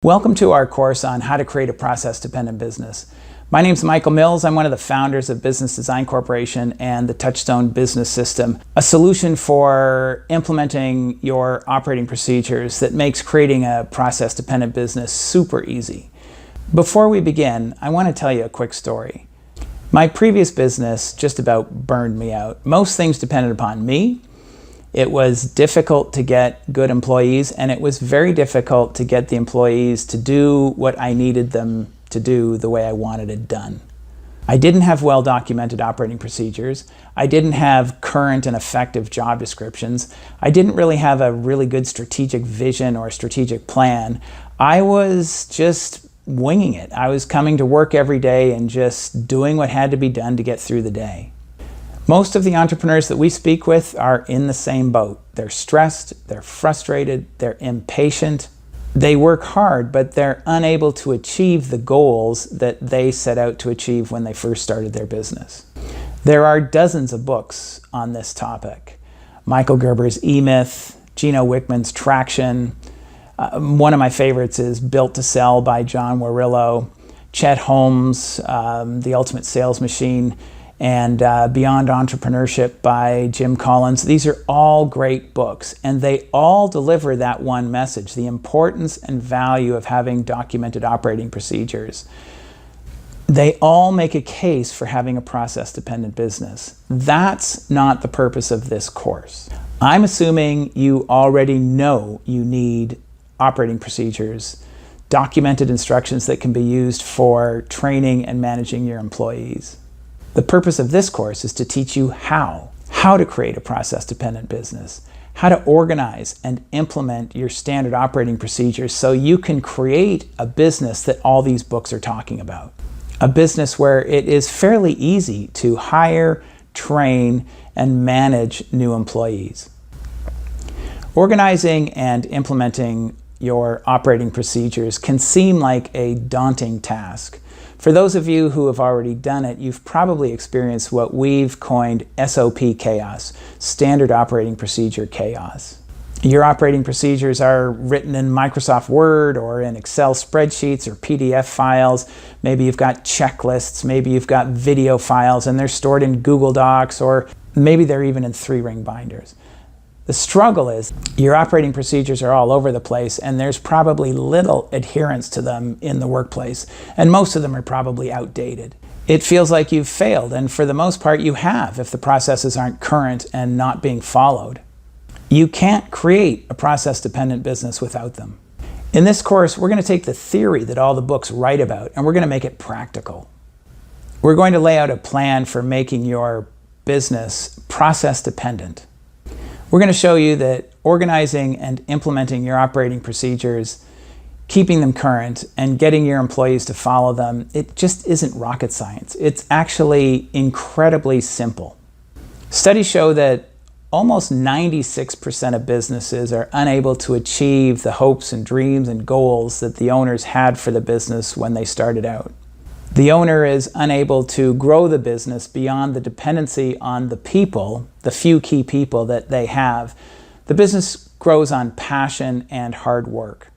Welcome to our course on how to create a process-dependent business. My name is Michael Mills. I'm one of the founders of Business Design Corporation and the Touchstone Business System, a solution for implementing your operating procedures that makes creating a process-dependent business super easy. Before we begin, I want to tell you a quick story. My previous business just about burned me out. Most things depended upon me. It was difficult to get good employees, and it was very difficult to get the employees to do what I needed them to do the way I wanted it done. I didn't have well-documented operating procedures. I didn't have current and effective job descriptions. I didn't really have a really good strategic vision or strategic plan. I was just winging it. I was coming to work every day and just doing what had to be done to get through the day. Most of the entrepreneurs that we speak with are in the same boat. They're stressed, they're frustrated, they're impatient. They work hard, but they're unable to achieve the goals that they set out to achieve when they first started their business. There are dozens of books on this topic. Michael Gerber's E-Myth, Gino Wickman's Traction. One of my favorites is Built to Sell by John Warillo. Chet Holmes, The Ultimate Sales Machine, and Beyond Entrepreneurship by Jim Collins. These are all great books, and they all deliver that one message, the importance and value of having documented operating procedures. They all make a case for having a process-dependent business. That's not the purpose of this course. I'm assuming you already know you need operating procedures, documented instructions that can be used for training and managing your employees. The purpose of this course is to teach you how to create a process-dependent business, how to organize and implement your standard operating procedures so you can create a business that all these books are talking about. A business where it is fairly easy to hire, train, and manage new employees. Organizing and implementing your operating procedures can seem like a daunting task. For those of you who have already done it, you've probably experienced what we've coined SOP chaos, standard operating procedure chaos. Your operating procedures are written in Microsoft Word or in Excel spreadsheets or PDF files. Maybe you've got checklists, maybe you've got video files, and they're stored in Google Docs, or maybe they're even in 3-ring binders. The struggle is your operating procedures are all over the place, and there's probably little adherence to them in the workplace, and most of them are probably outdated. It feels like you've failed, and for the most part you have if the processes aren't current and not being followed. You can't create a process-dependent business without them. In this course, we're going to take the theory that all the books write about, and we're going to make it practical. We're going to lay out a plan for making your business process-dependent. We're going to show you that organizing and implementing your operating procedures, keeping them current, and getting your employees to follow them, it just isn't rocket science. It's actually incredibly simple. Studies show that almost 96% of businesses are unable to achieve the hopes and dreams and goals that the owners had for the business when they started out. The owner is unable to grow the business beyond the dependency on the people, the few key people that they have. The business grows on passion and hard work.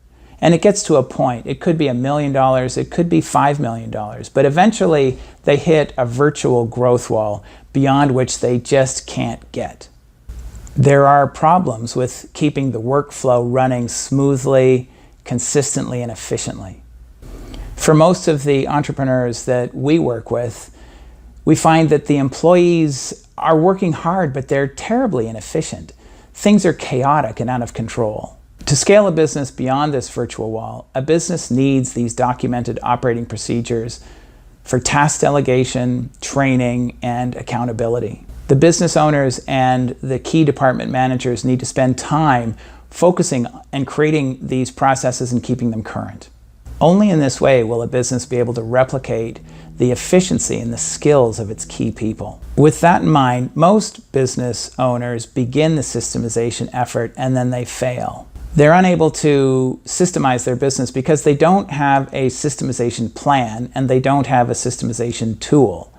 And it gets to a point, it could be $1 million, it could be $5 million, but eventually they hit a virtual growth wall beyond which they just can't get. There are problems with keeping the workflow running smoothly, consistently, and efficiently. For most of the entrepreneurs that we work with, we find that the employees are working hard, but they're terribly inefficient. Things are chaotic and out of control. To scale a business beyond this virtual wall, a business needs these documented operating procedures for task delegation, training, and accountability. The business owners and the key department managers need to spend time focusing and creating these processes and keeping them current. Only in this way will a business be able to replicate the efficiency and the skills of its key people. With that in mind, most business owners begin the systemization effort and then they fail. They're unable to systemize their business because they don't have a systemization plan and they don't have a systemization tool.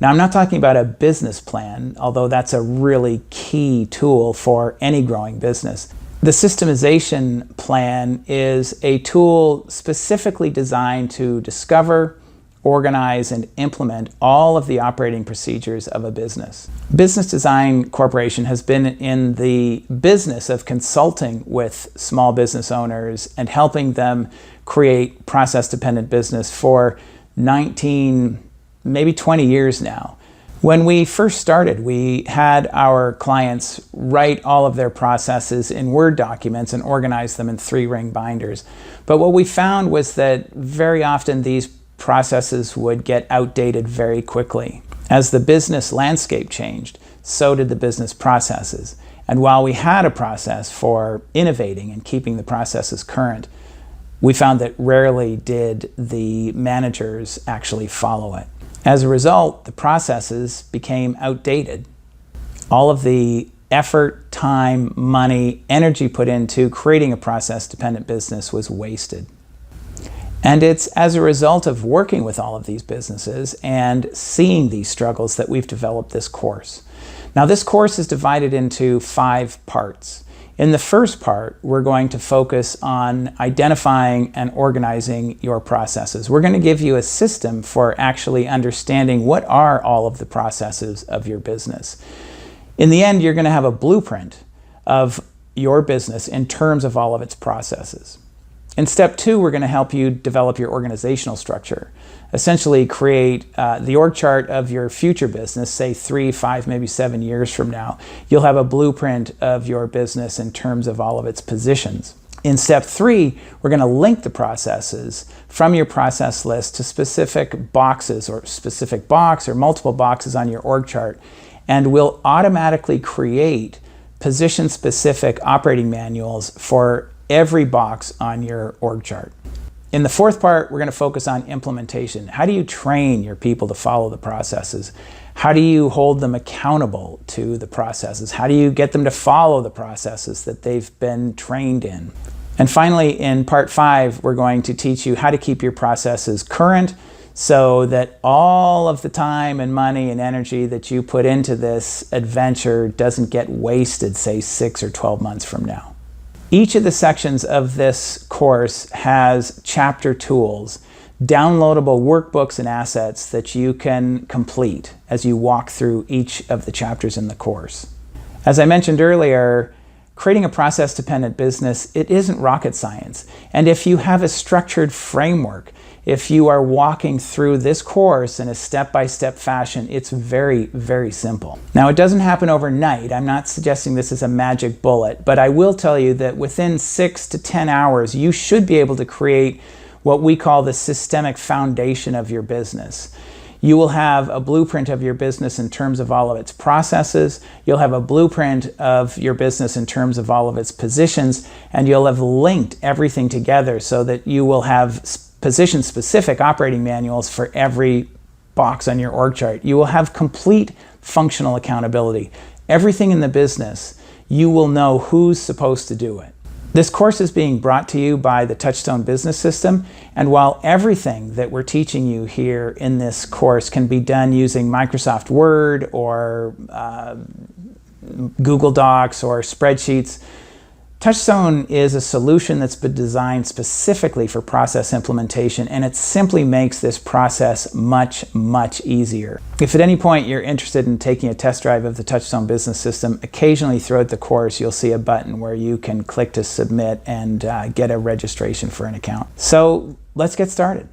Now, I'm not talking about a business plan, although that's a really key tool for any growing business. The systemization plan is a tool specifically designed to discover, organize, and implement all of the operating procedures of a business. Business Design Corporation has been in the business of consulting with small business owners and helping them create process-dependent business for 19, maybe 20 years now. When we first started, we had our clients write all of their processes in Word documents and organize them in 3-ring binders. But what we found was that very often these processes would get outdated very quickly. As the business landscape changed, so did the business processes. And while we had a process for innovating and keeping the processes current, we found that rarely did the managers actually follow it. As a result, the processes became outdated. All of the effort, time, money, energy put into creating a process-dependent business was wasted. And it's as a result of working with all of these businesses and seeing these struggles that we've developed this course. Now, this course is divided into 5 parts. In the first part, we're going to focus on identifying and organizing your processes. We're going to give you a system for actually understanding what are all of the processes of your business. In the end, you're going to have a blueprint of your business in terms of all of its processes. In step 2, we're going to help you develop your organizational structure. Essentially create the org chart of your future business, say 3, 5, maybe 7 years from now. You'll have a blueprint of your business in terms of all of its positions. In step 3, we're going to link the processes from your process list to specific boxes or specific box or multiple boxes on your org chart. And we'll automatically create position-specific operating manuals for every box on your org chart. In the fourth part, we're going to focus on implementation. How do you train your people to follow the processes? How do you hold them accountable to the processes? How do you get them to follow the processes that they've been trained in? And finally, in part 5, we're going to teach you how to keep your processes current so that all of the time and money and energy that you put into this adventure doesn't get wasted, say 6 or 12 months from now. Each of the sections of this course has chapter tools, downloadable workbooks and assets that you can complete as you walk through each of the chapters in the course. As I mentioned earlier, creating a process-dependent business, it isn't rocket science. And if you have a structured framework, if you are walking through this course in a step-by-step fashion, it's very, very simple. Now, it doesn't happen overnight. I'm not suggesting this is a magic bullet, but I will tell you that within 6 to 10 hours, you should be able to create what we call the systemic foundation of your business. You will have a blueprint of your business in terms of all of its processes. You'll have a blueprint of your business in terms of all of its positions, and you'll have linked everything together so that you will have position-specific operating manuals for every box on your org chart. You will have complete functional accountability. Everything in the business, you will know who's supposed to do it. This course is being brought to you by the Touchstone Business System, and while everything that we're teaching you here in this course can be done using Microsoft Word or Google Docs or spreadsheets, Touchstone is a solution that's been designed specifically for process implementation, and it simply makes this process much, much easier. If at any point you're interested in taking a test drive of the Touchstone Business System, occasionally throughout the course you'll see a button where you can click to submit and get a registration for an account. So let's get started.